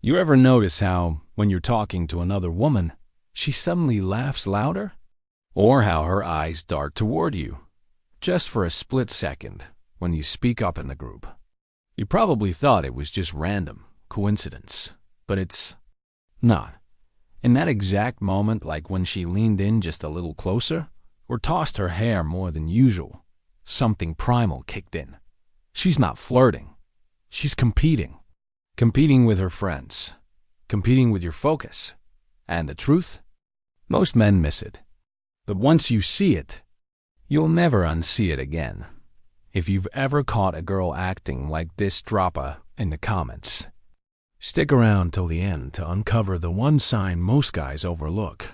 You ever notice how, when you're talking to another woman, she suddenly laughs louder? Or how her eyes dart toward you, just for a split second, when you speak up in the group? You probably thought it was just random coincidence, but it's not. In that exact moment, like when she leaned in just a little closer, or tossed her hair more than usual, something primal kicked in. She's not flirting. She's competing. Competing with her friends. Competing with your focus. And the truth? Most men miss it. But once you see it, you'll never unsee it again. If you've ever caught a girl acting like this, drop a in the comments. Stick around till the end to uncover the one sign most guys overlook.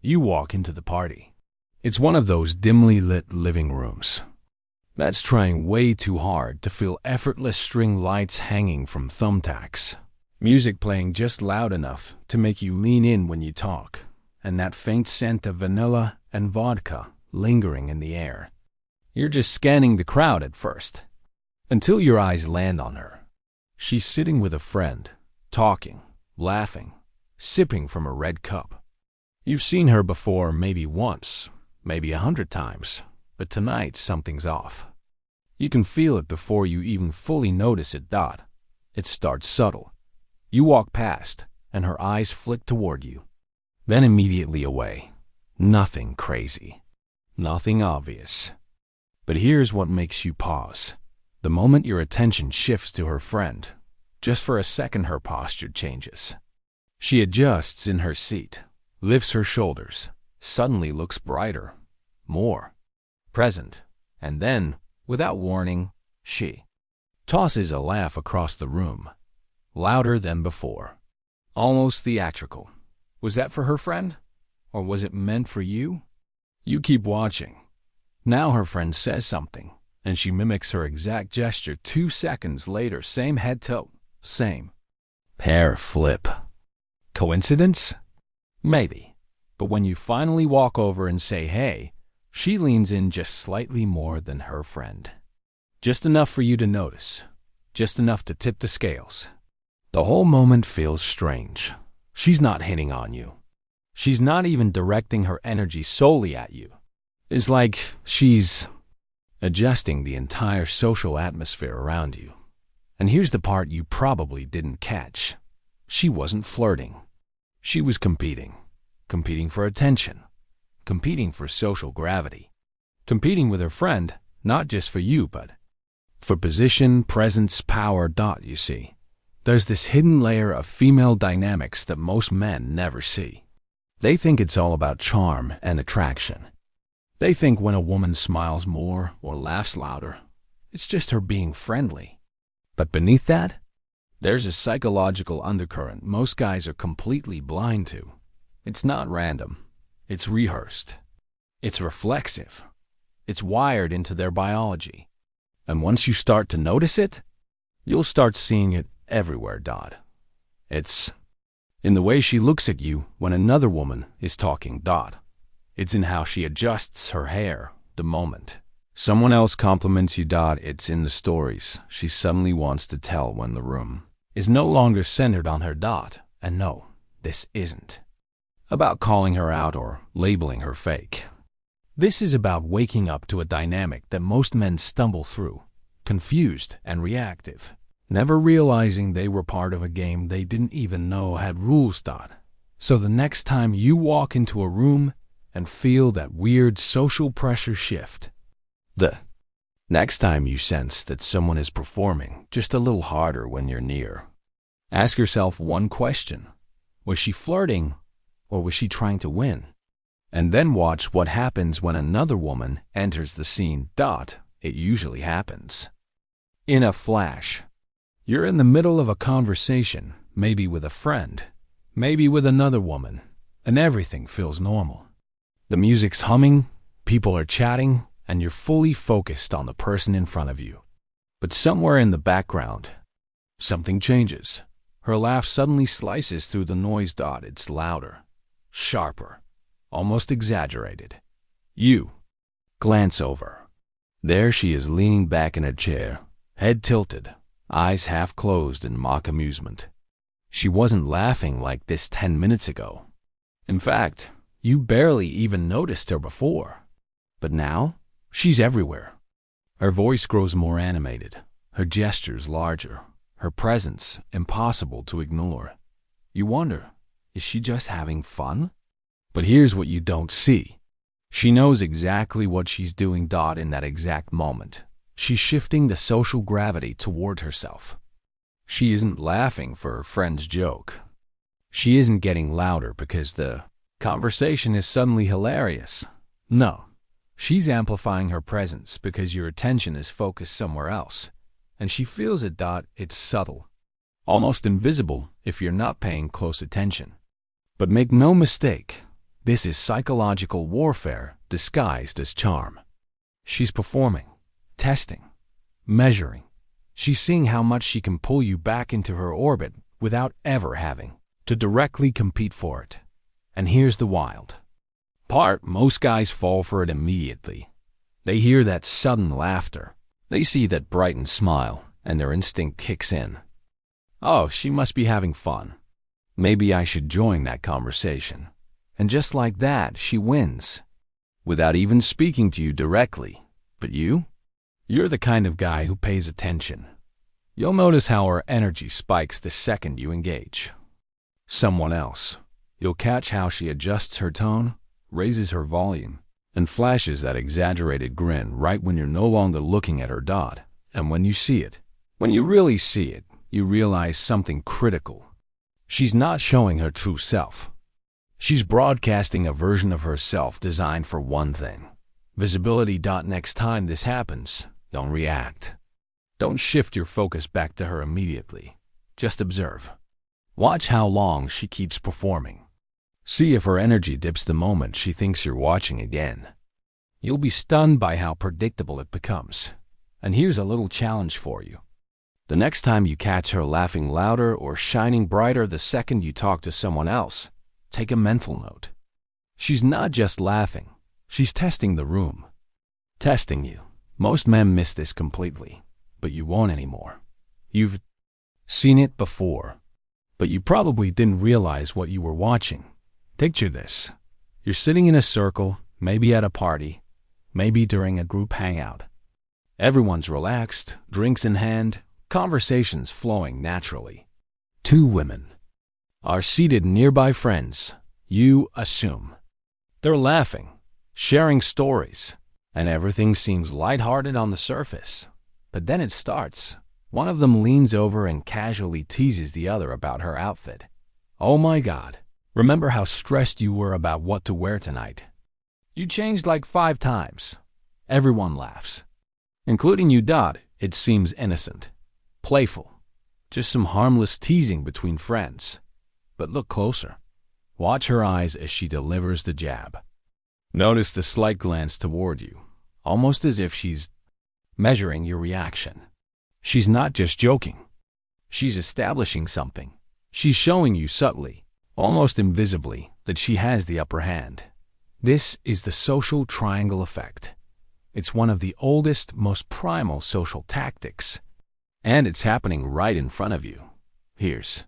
You walk into the party. It's one of those dimly lit living rooms that's trying way too hard to feel effortless string lights hanging from thumbtacks, music playing just loud enough to make you lean in when you talk, and that faint scent of vanilla and vodka lingering in the air. You're just scanning the crowd at first, until your eyes land on her. She's sitting with a friend, talking, laughing, sipping from a red cup. You've seen her before maybe once, maybe 100 times, but tonight something's off. You can feel it before you even fully notice it. It starts subtle. You walk past, and her eyes flick toward you. Then immediately away. Nothing crazy. Nothing obvious. But here's what makes you pause. The moment your attention shifts to her friend, just for a second her posture changes. She adjusts in her seat, lifts her shoulders, suddenly looks brighter, more present, and then, without warning, she tosses a laugh across the room, louder than before, almost theatrical. Was that for her friend? Or was it meant for you? You keep watching. Now her friend says something, and she mimics her exact gesture 2 seconds later. Same head tilt, same hair flip. Coincidence? Maybe. But when you finally walk over and say hey, she leans in just slightly more than her friend. Just enough for you to notice. Just enough to tip the scales. The whole moment feels strange. She's not hitting on you. She's not even directing her energy solely at you. It's like she's adjusting the entire social atmosphere around you. And here's the part you probably didn't catch. She wasn't flirting. She was competing. Competing for attention. Competing for social gravity. Competing with her friend, not just for you, but for position, presence, power. You see, there's this hidden layer of female dynamics that most men never see. They think it's all about charm and attraction. They think when a woman smiles more or laughs louder, it's just her being friendly. But beneath that, there's a psychological undercurrent most guys are completely blind to. It's not random. It's rehearsed. It's reflexive. It's wired into their biology. And once you start to notice it, you'll start seeing it everywhere. It's in the way she looks at you when another woman is talking. It's in how she adjusts her hair the moment someone else compliments you. It's in the stories she suddenly wants to tell when the room is no longer centered on her. And no, this isn't about calling her out or labeling her fake. This is about waking up to a dynamic that most men stumble through, confused and reactive, never realizing they were part of a game they didn't even know had rules. So the next time you walk into a room and feel that weird social pressure shift, the next time you sense that someone is performing just a little harder when you're near, ask yourself one question. Was she flirting? Or was she trying to win? And then watch what happens when another woman enters the scene. It usually happens in a flash. You're in the middle of a conversation, maybe with a friend, maybe with another woman, and everything feels normal. The music's humming, people are chatting, and you're fully focused on the person in front of you. But somewhere in the background, something changes. Her laugh suddenly slices through the noise. It's louder. Sharper, almost exaggerated. You glance over. There she is leaning back in a chair, head tilted, eyes half closed in mock amusement. She wasn't laughing like this 10 minutes ago. In fact, you barely even noticed her before. But now, she's everywhere. Her voice grows more animated, her gestures larger, her presence impossible to ignore. You wonder, is she just having fun? But here's what you don't see. She knows exactly what she's doing. In that exact moment, she's shifting the social gravity toward herself. She isn't laughing for her friend's joke. She isn't getting louder because the conversation is suddenly hilarious. No, she's amplifying her presence because your attention is focused somewhere else, and she feels it. It's subtle, almost invisible if you're not paying close attention. But make no mistake, this is psychological warfare disguised as charm. She's performing, testing, measuring. She's seeing how much she can pull you back into her orbit without ever having to directly compete for it. And here's the wild part. Most guys fall for it immediately. They hear that sudden laughter. They see that brightened smile, and their instinct kicks in. Oh, she must be having fun. Maybe I should join that conversation. And just like that, she wins, without even speaking to you directly. But you're the kind of guy who pays attention. You'll notice how her energy spikes the second you engage someone else. You'll catch how she adjusts her tone, raises her volume, and flashes that exaggerated grin right when you're no longer looking at her. And when you see it, when you really see it, you realize something critical. She's not showing her true self. She's broadcasting a version of herself designed for one thing: visibility. Next time this happens, don't react. Don't shift your focus back to her immediately. Just observe. Watch how long she keeps performing. See if her energy dips the moment she thinks you're watching again. You'll be stunned by how predictable it becomes. And here's a little challenge for you. The next time you catch her laughing louder or shining brighter the second you talk to someone else, take a mental note. She's not just laughing, she's testing the room. Testing you. Most men miss this completely, but you won't anymore. You've seen it before, but you probably didn't realize what you were watching. Picture this. You're sitting in a circle, maybe at a party, maybe during a group hangout. Everyone's relaxed, drinks in hand, conversations flowing naturally. Two women are seated nearby friends. You assume they're laughing, sharing stories, and everything seems lighthearted on the surface. But then it starts. One of them leans over and casually teases the other about her outfit. Oh my God, remember how stressed you were about what to wear tonight? You changed like 5 times. Everyone laughs, including you. It seems innocent, playful, just some harmless teasing between friends. But look closer. Watch her eyes as she delivers the jab. Notice the slight glance toward you, almost as if she's measuring your reaction. She's not just joking. She's establishing something. She's showing you subtly, almost invisibly, that she has the upper hand. This is the social triangle effect. It's one of the oldest, most primal social tactics. And it's happening right in front of you. Here's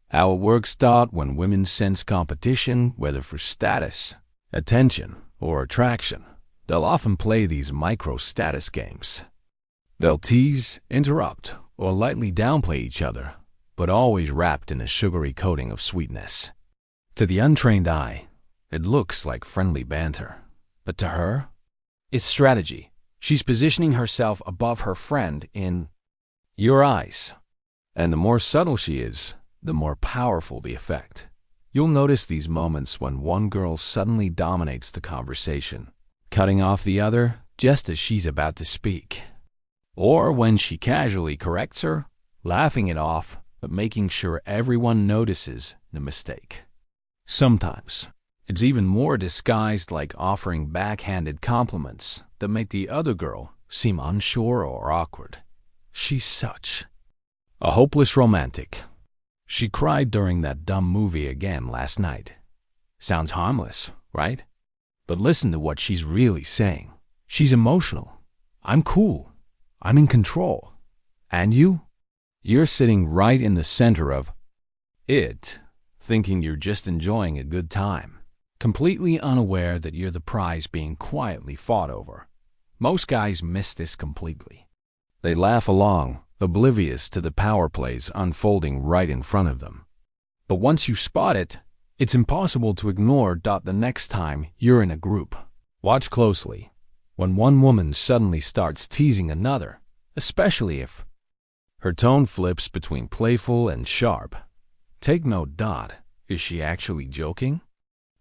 how it works. When women sense competition, whether for status, attention, or attraction, they'll often play these micro-status games. They'll tease, interrupt, or lightly downplay each other, but always wrapped in a sugary coating of sweetness. To the untrained eye, it looks like friendly banter. But to her, it's strategy. She's positioning herself above her friend in your eyes. And the more subtle she is, the more powerful the effect. You'll notice these moments when one girl suddenly dominates the conversation, cutting off the other just as she's about to speak. Or when she casually corrects her, laughing it off, but making sure everyone notices the mistake. Sometimes, it's even more disguised, like offering backhanded compliments that make the other girl seem unsure or awkward. She's such a hopeless romantic. She cried during that dumb movie again last night. Sounds harmless, right? But listen to what she's really saying. She's emotional. I'm cool. I'm in control. And you? You're sitting right in the center of It, thinking you're just enjoying a good time, completely unaware that you're the prize being quietly fought over. Most guys miss this completely. They laugh along, oblivious to the power plays unfolding right in front of them. But once you spot it, it's impossible to ignore. The next time you're in a group, watch closely. When one woman suddenly starts teasing another, especially if her tone flips between playful and sharp, take note. Is she actually joking?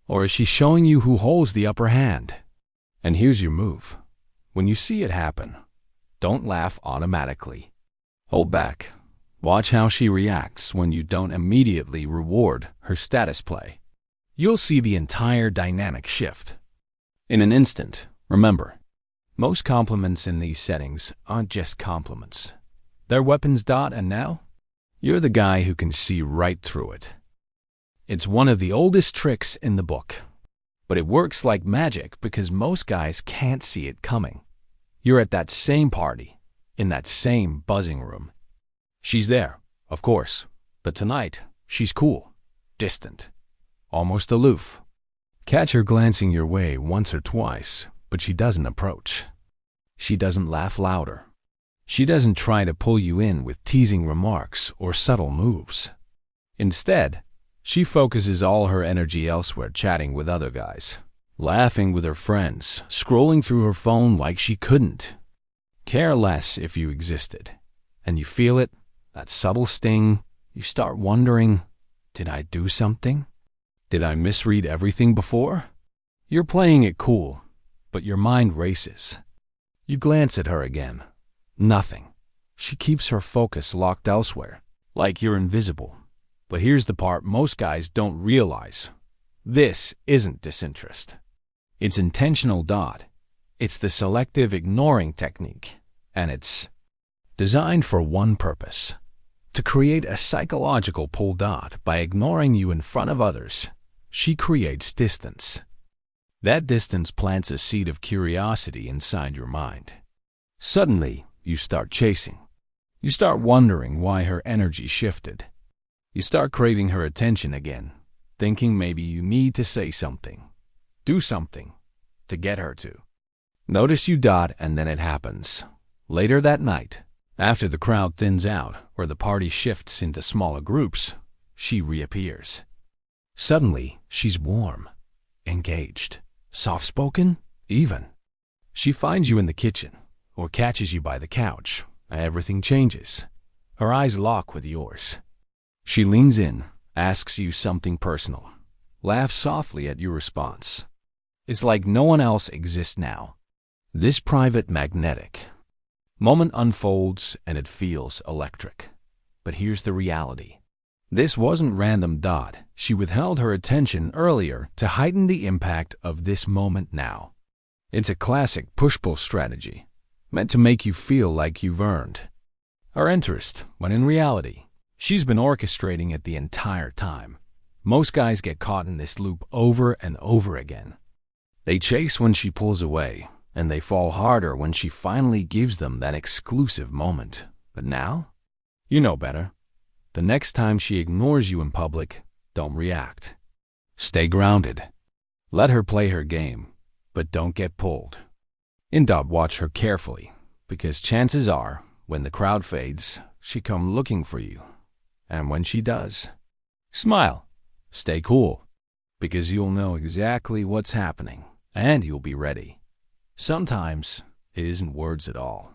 Or is she showing you who holds the upper hand? And here's your move. When you see it happen, don't laugh automatically. Hold back. Watch how she reacts when you don't immediately reward her status play. You'll see the entire dynamic shift. In an instant, remember, most compliments in these settings aren't just compliments. They're weapons. And now, you're the guy who can see right through it. It's one of the oldest tricks in the book, but it works like magic because most guys can't see it coming. You're at that same party, in that same buzzing room. She's there, of course, but tonight, she's cool, distant, almost aloof. Catch her glancing your way once or twice, but she doesn't approach. She doesn't laugh louder. She doesn't try to pull you in with teasing remarks or subtle moves. Instead, she focuses all her energy elsewhere, chatting with other guys, laughing with her friends, scrolling through her phone like she couldn't care less if you existed. And you feel it, that subtle sting. You start wondering, did I do something? Did I misread everything before? You're playing it cool, but your mind races. You glance at her again. Nothing. She keeps her focus locked elsewhere, like you're invisible. But here's the part most guys don't realize. This isn't disinterest. It's intentional. It's the selective ignoring technique, and it's designed for one purpose: to create a psychological pull. By ignoring you in front of others, she creates distance. That distance plants a seed of curiosity inside your mind. Suddenly, you start chasing. You start wondering why her energy shifted. You start craving her attention again, thinking maybe you need to say something, do something, to get her to notice you. And then it happens. Later that night, after the crowd thins out or the party shifts into smaller groups, she reappears. Suddenly, she's warm, engaged, soft-spoken, even. She finds you in the kitchen or catches you by the couch. Everything changes. Her eyes lock with yours. She leans in, asks you something personal, laughs softly at your response. It's like no one else exists now. This private magnetic moment unfolds and it feels electric. But here's the reality. This wasn't random. She withheld her attention earlier to heighten the impact of this moment now. It's a classic push-pull strategy, meant to make you feel like you've earned her interest, when in reality, she's been orchestrating it the entire time. Most guys get caught in this loop over and over again. They chase when she pulls away, and they fall harder when she finally gives them that exclusive moment. But now, you know better. The next time she ignores you in public, don't react. Stay grounded. Let her play her game, but don't get pulled. Watch her carefully, because chances are, when the crowd fades, she come looking for you. And when she does, smile. Stay cool, because you'll know exactly what's happening, and you'll be ready. Sometimes, it isn't words at all.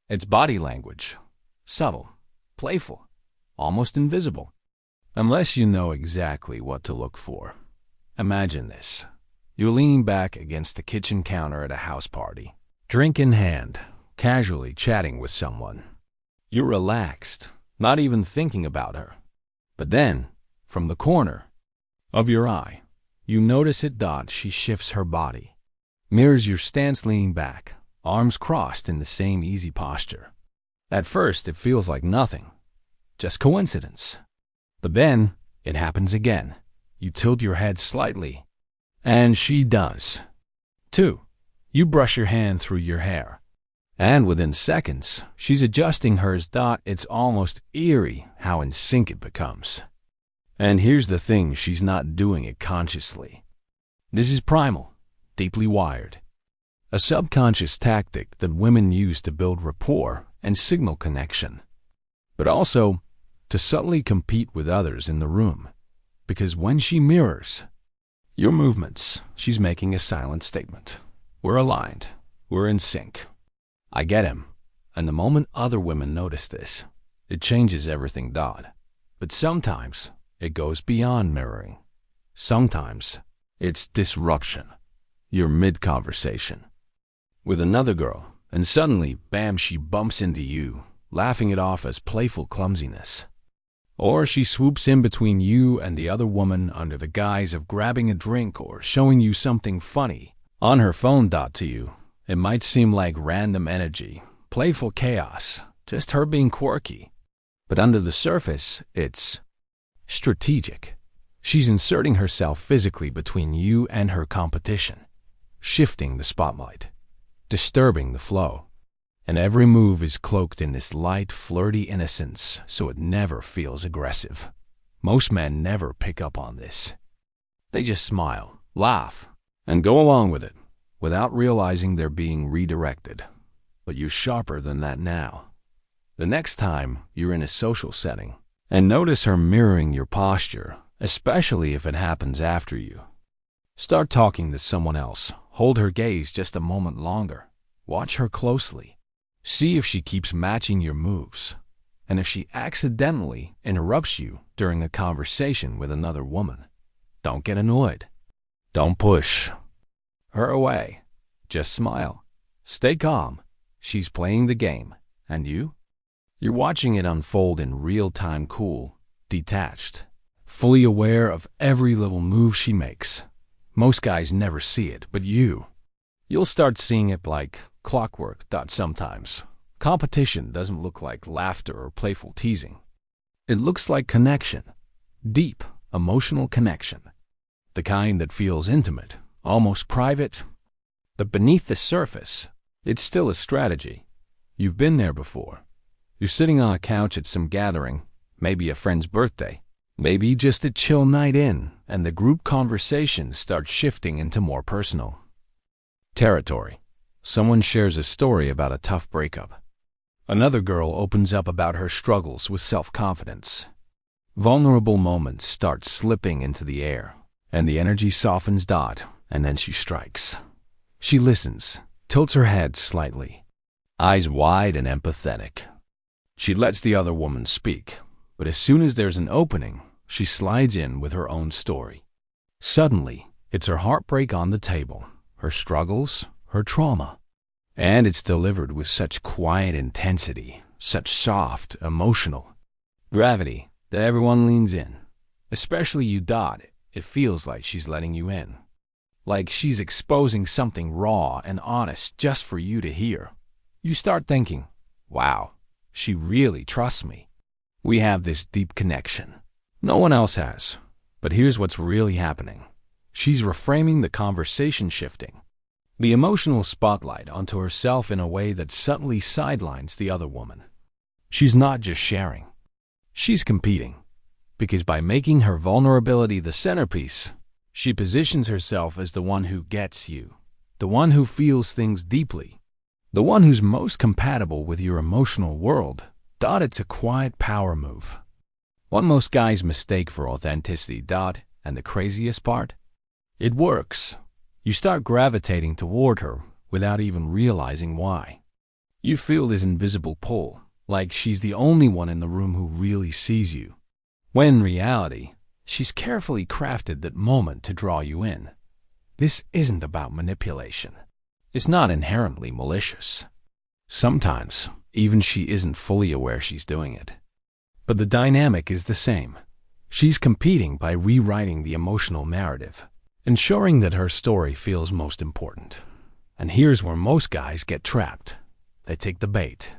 It's body language. Subtle, playful, almost invisible. Unless you know exactly what to look for. Imagine this. You're leaning back against the kitchen counter at a house party, drink in hand, casually chatting with someone. You're relaxed, not even thinking about her. But then, from the corner of your eye, you notice it. She shifts her body, mirrors your stance, leaning back, arms crossed in the same easy posture. At first, it feels like nothing, just coincidence. But then, it happens again. You tilt your head slightly, and she does, too. You brush your hand through your hair, and within seconds, she's adjusting hers. It's almost eerie how in sync it becomes. And here's the thing, she's not doing it consciously. This is primal, deeply wired. A subconscious tactic that women use to build rapport and signal connection, but also to subtly compete with others in the room. Because when she mirrors your movements, she's making a silent statement. We're aligned. We're in sync. I get him. And the moment other women notice this, it changes everything. But sometimes it goes beyond mirroring. Sometimes it's disruption. You're mid-conversation with another girl, and suddenly, bam, she bumps into you, laughing it off as playful clumsiness. Or she swoops in between you and the other woman under the guise of grabbing a drink or showing you something funny on her phone. To you, it might seem like random energy, playful chaos, just her being quirky. But under the surface, it's strategic. She's inserting herself physically between you and her competition, shifting the spotlight, disturbing the flow. And every move is cloaked in this light, flirty innocence, so it never feels aggressive. Most men never pick up on this. They just smile, laugh, and go along with it, without realizing they're being redirected. But you're sharper than that now. The next time you're in a social setting, and notice her mirroring your posture, especially if it happens after you. Start talking to someone else. Hold her gaze just a moment longer. Watch her closely. See if she keeps matching your moves, and if she accidentally interrupts you during a conversation with another woman. Don't get annoyed. Don't push her away. Just smile. Stay calm. She's playing the game. And you? You're watching it unfold in real time, cool, detached, fully aware of every little move she makes. Most guys never see it, but you'll start seeing it like clockwork. Sometimes competition doesn't look like laughter or playful teasing. It looks like connection, deep, emotional connection, the kind that feels intimate, almost private. But beneath the surface, it's still a strategy. You've been there before. You're sitting on a couch at some gathering, maybe a friend's birthday, maybe just a chill night in, and the group conversation starts shifting into more personal territory. Someone shares a story about a tough breakup. Another girl opens up about her struggles with self-confidence. Vulnerable moments start slipping into the air, and the energy softens. And then she strikes. She listens, tilts her head slightly, eyes wide and empathetic. She lets the other woman speak, but as soon as there's an opening, she slides in with her own story. Suddenly, it's her heartbreak on the table, her struggles, her trauma. And it's delivered with such quiet intensity, such soft, emotional gravity that everyone leans in. Especially you. It feels like she's letting you in. Like she's exposing something raw and honest just for you to hear. You start thinking, wow, she really trusts me. We have this deep connection. No one else has. But here's what's really happening. She's reframing the conversation, shifting the emotional spotlight onto herself in a way that subtly sidelines the other woman. She's not just sharing. She's competing. Because by making her vulnerability the centerpiece, she positions herself as the one who gets you, the one who feels things deeply, the one who's most compatible with your emotional world. It's a quiet power move. What most guys mistake for authenticity. And the craziest part? It works. You start gravitating toward her without even realizing why. You feel this invisible pull, like she's the only one in the room who really sees you. When in reality, she's carefully crafted that moment to draw you in. This isn't about manipulation. It's not inherently malicious. Sometimes, even she isn't fully aware she's doing it. But the dynamic is the same. She's competing by rewriting the emotional narrative, ensuring that her story feels most important. And here's where most guys get trapped. They take the bait.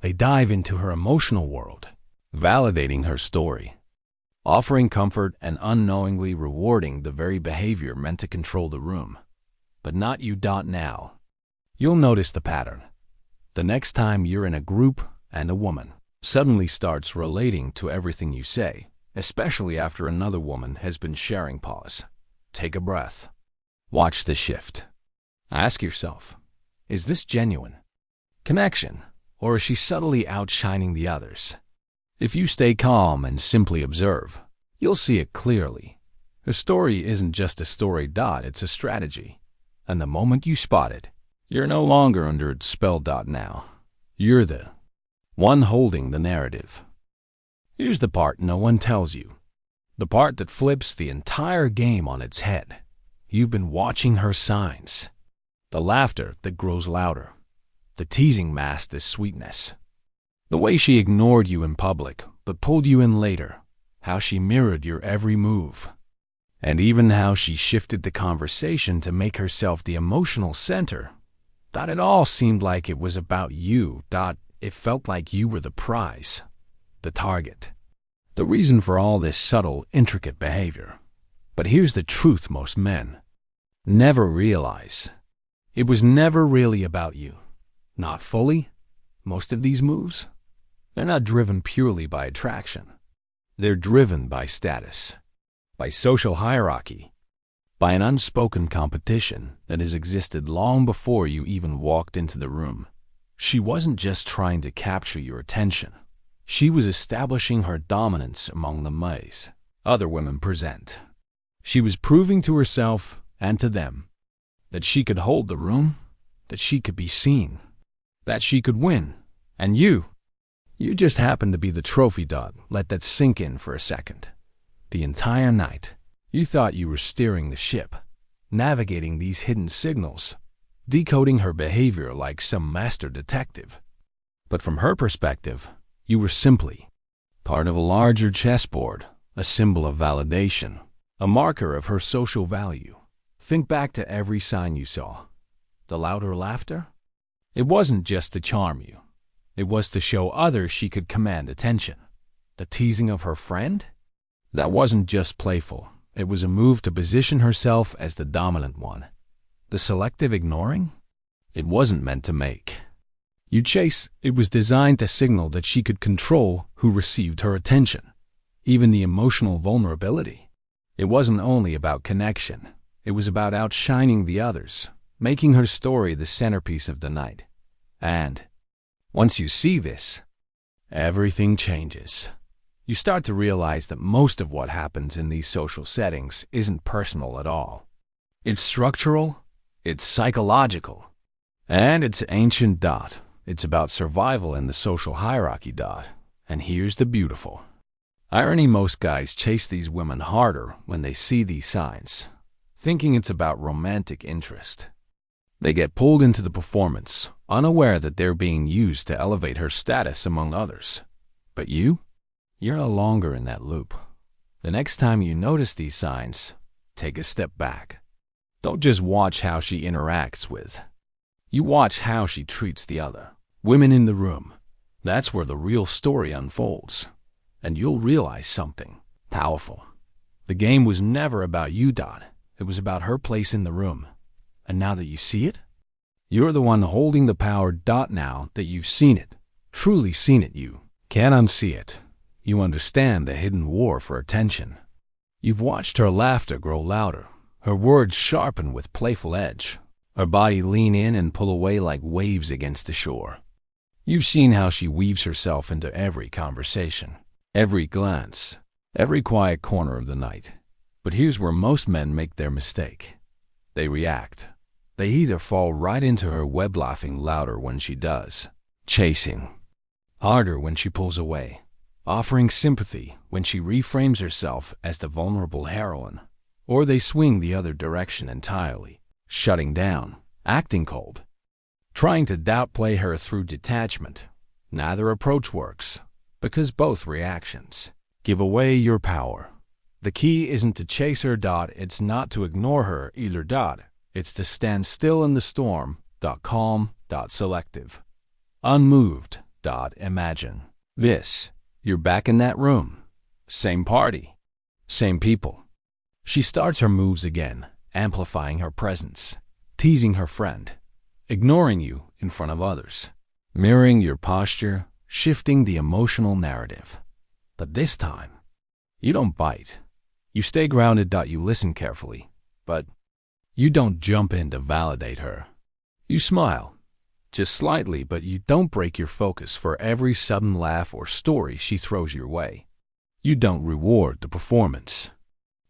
They dive into her emotional world, validating her story, offering comfort and unknowingly rewarding the very behavior meant to control the room. But not you. Now. You'll notice the pattern. The next time you're in a group and a woman suddenly starts relating to everything you say, especially after another woman has been sharing. Pause. Take a breath. Watch the shift. Ask yourself, is this genuine connection, or is she subtly outshining the others? If you stay calm and simply observe, you'll see it clearly. Her story isn't just a story. It's a strategy. And the moment you spot it, you're no longer under its spell. Now, you're the one holding the narrative. Here's the part no one tells you. The part that flips the entire game on its head. You've been watching her signs. The laughter that grows louder. The teasing masked as sweetness. The way she ignored you in public, but pulled you in later. How she mirrored your every move. And even how she shifted the conversation to make herself the emotional center. It all seemed like it was about you. It felt like you were the prize, the target, the reason for all this subtle, intricate behavior. But here's the truth most men never realize. It was never really about you. Not fully. Most of these moves, they're not driven purely by attraction. They're driven by status, by social hierarchy, by an unspoken competition that has existed long before you even walked into the room. She wasn't just trying to capture your attention. She was establishing her dominance among the maze other women present. She was proving to herself and to them that she could hold the room, that she could be seen, that she could win. And you just happened to be the trophy. Let that sink in for a second. The entire night, you thought you were steering the ship, navigating these hidden signals, decoding her behavior like some master detective. But from her perspective, you were simply part of a larger chessboard, a symbol of validation, a marker of her social value. Think back to every sign you saw. The louder laughter? It wasn't just to charm you. It was to show others she could command attention. The teasing of her friend? That wasn't just playful. It was a move to position herself as the dominant one. The selective ignoring? It wasn't meant to make you chase. It was designed to signal that she could control who received her attention. Even the emotional vulnerability. It wasn't only about connection. It was about outshining the others, making her story the centerpiece of the night. And once you see this, everything changes. You start to realize that most of what happens in these social settings isn't personal at all. It's structural, it's psychological, and it's ancient. It's about survival in the social hierarchy. And here's the beautiful irony. Most guys chase these women harder when they see these signs, thinking it's about romantic interest. They get pulled into the performance, unaware that they're being used to elevate her status among others. But you're no longer in that loop. The next time you notice these signs, take a step back. Don't just watch how she interacts with. You watch how she treats the other women in the room. That's where the real story unfolds. And you'll realize something powerful. The game was never about you. It was about her place in the room. And now that you see it, you're the one holding the power. Now that you've seen it, truly seen it, you can't unsee it. You understand the hidden war for attention. You've watched her laughter grow louder, her words sharpen with playful edge, her body lean in and pull away like waves against the shore. You've seen how she weaves herself into every conversation, every glance, every quiet corner of the night. But here's where most men make their mistake. They react. They either fall right into her web, laughing louder when she does, chasing harder when she pulls away, offering sympathy when she reframes herself as the vulnerable heroine, or they swing the other direction entirely, shutting down, acting cold, trying to downplay her through detachment. Neither approach works, because both reactions give away your power. The key isn't to chase her. It's not to ignore her either. It's to stand still in the storm. Calm. Selective. Unmoved. Imagine this. You're back in that room. Same party. Same people. She starts her moves again, amplifying her presence, teasing her friend, ignoring you in front of others, mirroring your posture, shifting the emotional narrative. But this time, You don't bite. You stay grounded. You listen carefully, but you don't jump in to validate her. You smile, just slightly, but you don't break your focus for every sudden laugh or story she throws your way. You don't reward the performance.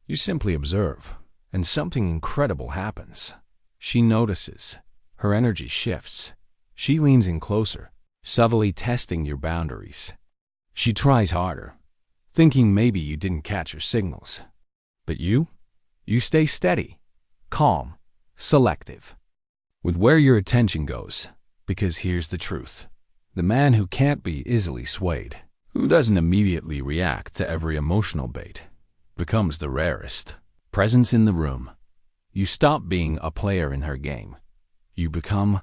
You simply observe, and something incredible happens. She notices. Her energy shifts. She leans in closer, subtly testing your boundaries. She tries harder, thinking maybe you didn't catch her signals. But you stay steady, calm, selective, with where your attention goes. Because here's the truth. The man who can't be easily swayed, who doesn't immediately react to every emotional bait, becomes the rarest presence in the room. You stop being a player in her game. You become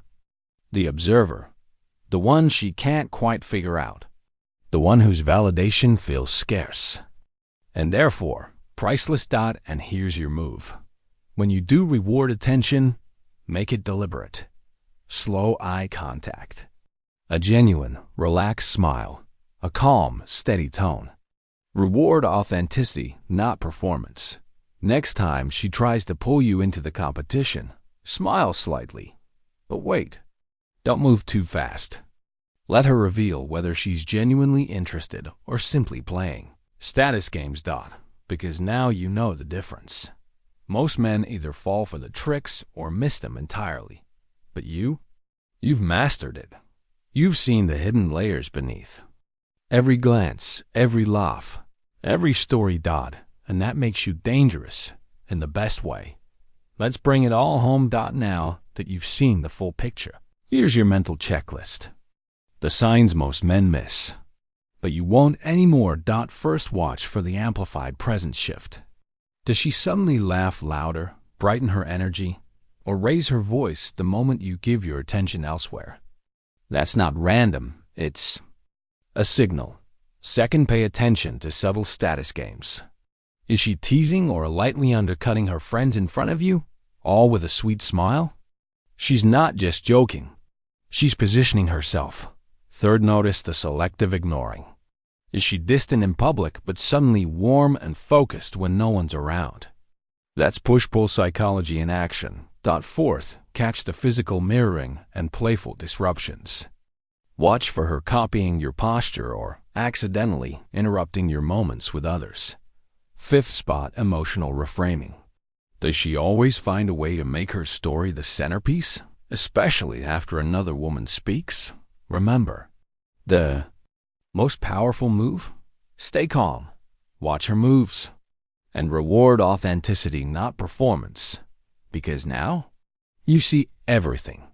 the observer, the one she can't quite figure out, the one whose validation feels scarce, and therefore priceless. And here's your move. When you do reward attention, make it deliberate. Slow eye contact, a genuine, relaxed smile, a calm, steady tone. Reward authenticity, not performance. Next time she tries to pull you into the competition, smile slightly. But wait, don't move too fast. Let her reveal whether she's genuinely interested or simply playing status games. Because now you know the difference. Most men either fall for the tricks or miss them entirely. But you've mastered it. You've seen the hidden layers beneath. Every glance, every laugh, every story. And that makes you dangerous in the best way. Let's bring it all home. Now that you've seen the full picture, here's your mental checklist. The signs most men miss. But you won't anymore. First, watch for the amplified presence shift. Does she suddenly laugh louder, brighten her energy, or raise her voice the moment you give your attention elsewhere? That's not random, it's a signal. Second, pay attention to subtle status games. Is she teasing or lightly undercutting her friends in front of you, all with a sweet smile? She's not just joking. She's positioning herself. Third, notice the selective ignoring. Is she distant in public but suddenly warm and focused when no one's around? That's push-pull psychology in action. Fourth, catch the physical mirroring and playful disruptions. Watch for her copying your posture or accidentally interrupting your moments with others. Fifth, spot emotional reframing. Does she always find a way to make her story the centerpiece, especially after another woman speaks? Remember, the most powerful move? Stay calm, watch her moves, and reward authenticity, not performance. Because now, you see everything.